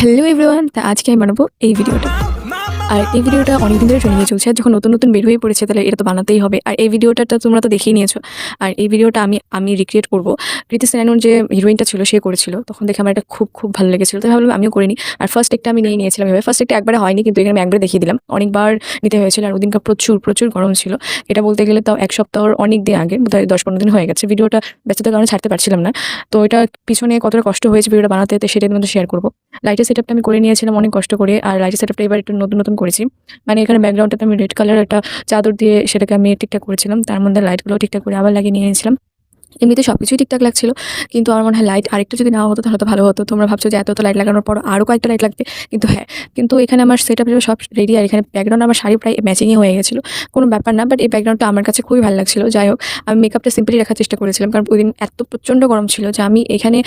Hello everyone, তা আজকে আমি বানাবো এই ভিডিওটা। আর এই ভিডিওটা অনেকদিন ধরে ট্রেন্ডিংয়ে চলছে। আর যখন নতুন নতুন বের হয়ে পড়েছে তাহলে এটা তো বানাতেই হবে। আর এই ভিডিওটা তোমরা তো দেখেই নিয়েছো। আর এই ভিডিওটা আমি রিক্রিয়েট করবো। কৃতি সেনানুর যে হিরোইনটা ছিল সে করেছিল, তখন দেখে আমার এটা খুব ভালো লেগেছিল। তো ভাবলাম আমিও করে নিই। আর ফার্স্ট টেকটা আমি নিয়েছিলাম এভাবে। ফার্স্ট টেকটা একবারে হয়নি, কিন্তু এখানে আমি একবারে দেখিয়ে দিলাম। অনেকবার নিতে হয়েছিল। আর ওদিনকার প্রচুর গরম ছিল। এটা বলতে গেলে তাও এক সপ্তাহর অনেক দিন আগে, বোধহয় 10-15 দিন হয়ে গেছে। ভিডিওটা ব্যস্ততার কারণে ছাড়তে পারছিলাম না। তো এটা পিছনে কতটা কষ্ট হয়েছে ভিডিওটা বানাতে, তো সেটার মধ্যে শেয়ার করবো। লাইটের সেটআপটা আমি করে নিয়েছিলাম অনেক কষ্ট করে। আর লাইটের সেটআপটা এবার একটু নতুন করেছি। মানে এখানে ব্যাকগ্রাউন্ডটাতে আমি রেড কালার একটা চাদর দিয়ে সেটাকে আমি ঠিকঠাক করেছিলাম। তার মধ্যে লাইটগুলো ঠিকঠাক করে আবার লাগিয়ে নিয়েছিলাম। এমনিতে সবকিছুই ঠিকঠাক লাগছিল। কিন্তু আমার মনে হয় লাইট আরেকটু যদি নেওয়া হতো তাহলে তো ভালো হতো। তোমরা ভাবছো যে এত লাইট লাগানোর পর আরও কয়েকটা লাইট লাগবে। কিন্তু হ্যাঁ, কিন্তু এখানে আমার সেটআপ সব রেডি। আর এখানে ব্যাকগ্রাউন্ড আমার শাড়ি প্রায় ম্যাচিংই হয়ে গেছিলো। কোনো ব্যাপার না। বাট এই ব্যাকগ্রাউন্ডটা আমার কাছে খুবই ভালো লাগছিল। যাই হোক, আমি মেকআপটা সিম্পলি রাখার চেষ্টা করেছিলাম। কারণ ওইদিন এত প্রচণ্ড গরম ছিল যে আমি এখানে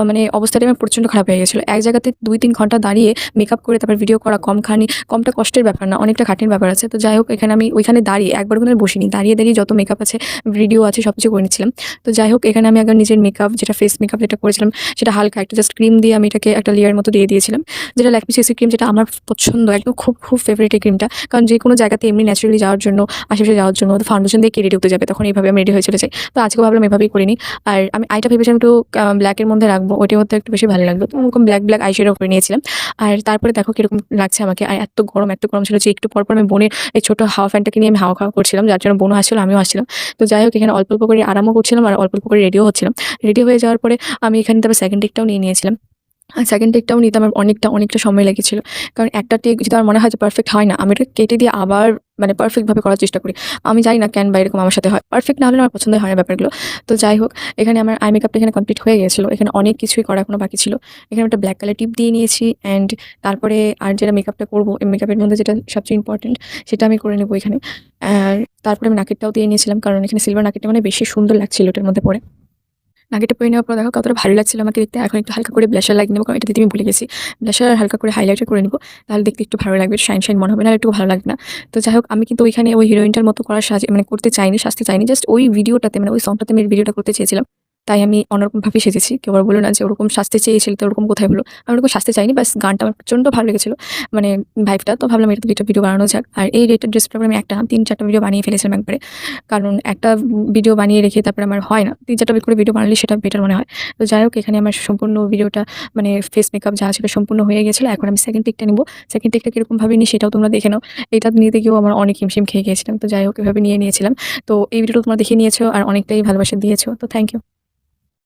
মানে অবস্থাটা আমার প্রচণ্ড খারাপ হয়ে গেছিলো। এক জায়গাতে 2-3 ঘন্টা দাঁড়িয়ে মেকআপ করে তারপর ভিডিও করা কমটা কষ্টের ব্যাপার না, অনেকটা খাটনির ব্যাপার আছে। তো যাই হোক, এখানে আমি ওইখানে দাঁড়িয়ে একবার ওখানে বসিনি, দাঁড়িয়ে যত মেকআপ আছে, ভিডিও আছে, সব কিছু করে নিচ্ছিলাম। তো যাই হোক, এখানে আমি আগে নিজের মেকআপ, যেটা ফেস মেকআপ যেটা করেছিলাম, সেটা হালকা একটা জাস্ট ক্রিম দিয়ে আমি এটাকে একটা লেয়ার মতো দিয়ে দিয়েছিলাম। যেটা ল্যাকমি সিসি ক্রিম, যেটা আমার পছন্দ, একদম খুব ফেভারিট এই ক্রিমটা। কারণ যে কোনো জায়গাতে এমনি ন্যাচারালি যাওয়ার জন্য, আশেপাশে যাওয়ার জন্য ফাউন্ডেশন দিয়ে কে রেডি হতে যাবে, তখন এইভাবে আমি রেডি হয়ে চলে যাই। তো আজকে ভাবলাম এভাবেই করে নিই। আর আমি আইটা ভেবেছিলাম একটু ব্ল্যাকের মধ্যে রাখবো, ওইটার মধ্যে একটু বেশি ভালো লাগবে। তো ওরকম ব্ল্যাক আইশ্যাডো করে নিয়েছিলাম। আর তারপরে দেখো কিরকম লাগছে আমাকে। আর এত গরম ছিল যে একটু পর আমি বোনের এই ছোট হাওয়া ফ্যানটাকে নিয়ে আমি হাওয়া খাওয়া করছিলাম, যার জন্য বোনও আসছিল, আমিও আসছিলাম। তো যাই হোক, এখানে অল্প করে আরামও করছিলাম আর অল্প করে রেডিও হচ্ছিলাম। রেডি হয়ে যাওয়ার পরে আমি এখানে তারপর সেকেন্ড টেকটাও নিয়েছিলাম। আর সেকেন্ড টেকটাও নিতে আমার অনেকটা সময় লেগেছিল। কারণ একটা টেক যদি আমার মনে হয় যে পারফেক্ট হয় না, আমি এটা কেটে দিয়ে আবার মানে পারফেক্টভাবে করার চেষ্টা করি। আমি জানি না কেন বা এরকম আমার সাথে হয়। পারফেক্ট না হলে আমার পছন্দ হয় না ব্যাপারগুলো। তো যাই হোক, এখানে আমার আই মেকআপটা এখানে কমপ্লিট হয়ে গেছিলো। এখানে অনেক কিছুই করা এখনো বাকি ছিল। এখানে একটা ব্ল্যাক কালার টিপ দিয়ে নিয়েছি। অ্যান্ড তারপরে আর যেটা মেকআপটা করবো, এই মেকআপের মধ্যে যেটা সবচেয়ে ইম্পর্টেন্ট, সেটা আমি করে নেবো এখানে। আর তারপরে আমি নাকেরটাও দিয়ে নিয়েছিলাম, কারণ এখানে সিলভার নাকেরটা মানে বেশি সুন্দর লাগছিল এটার মধ্যে পরে। নাগেটা পরে নেওয়ার পর দেখো কতটা ভালো লাগছিল আমাকে দেখতে। এখন একটু হালকা করে ব্লাশার লাগিয়ে নেবো, কারণ এটা দিতে আমি ভুলে গেছি। ব্লাশার আর হালকা করে হাইলাইটার করে নেবো, তাহলে দেখতে একটু ভালো লাগবে, শাইন মনে হবে, না একটু ভালো লাগবে না। তো যাই হোক, আমি কিন্তু ওইখানে ওই হিরোইনটার মতো করার মানে করতে চাইনি, সাজতে চাইনি। জাস্ট ওই ভিডিওটাতে মানে ওই সংটাতে আমি ভিডিওটা করতে চেয়েছিলাম। তাই আমি অন্যরকমভাবে সেজেছি। কেউ আবার বলো না যে ওরকম সাজতে চেয়েছিল, তো ওরকম কোথায় হলো। আমি ওরকম সাজতে চাইনি, বাস গানটা আমার প্রচণ্ড ভালো লেগেছিল, মানে ভাইবটা। তো ভাবলাম এটা দুইটা ভিডিও বানানো যাক। আর এই রেটের ড্রেসটা আমি একটা 3-4টা ভিডিও বানিয়ে ফেলেছিলাম একবারে। কারণ একটা ভিডিও বানিয়ে রেখে তারপরে আমার হয় না, 3-4টা করে ভিডিও বানালে সেটা বেটার মনে হয়। তো যাই হোক, এখানে আমার সম্পূর্ণ ভিডিওটা মানে ফেস মেকআপ যা ছিল সম্পূর্ণ হয়ে গেছিলো। এখন আমি সেকেন্ড টেকটা নিবো। সেকেন্ড টেকটা কিরকমভাবে নিই সেটাও তোমরা দেখে নাও। এটা নিতে গিয়েও আমার অনেক হিমশিম খেয়ে গিয়েছিলাম। তো যাই হোক, এভাবে নিয়েছিলাম। তো এই ভিডিওটা তোমরা দেখে নিয়েছো আর অনেকটাই ভালোবাসা দিয়েছো। তো থ্যাংক ইউ।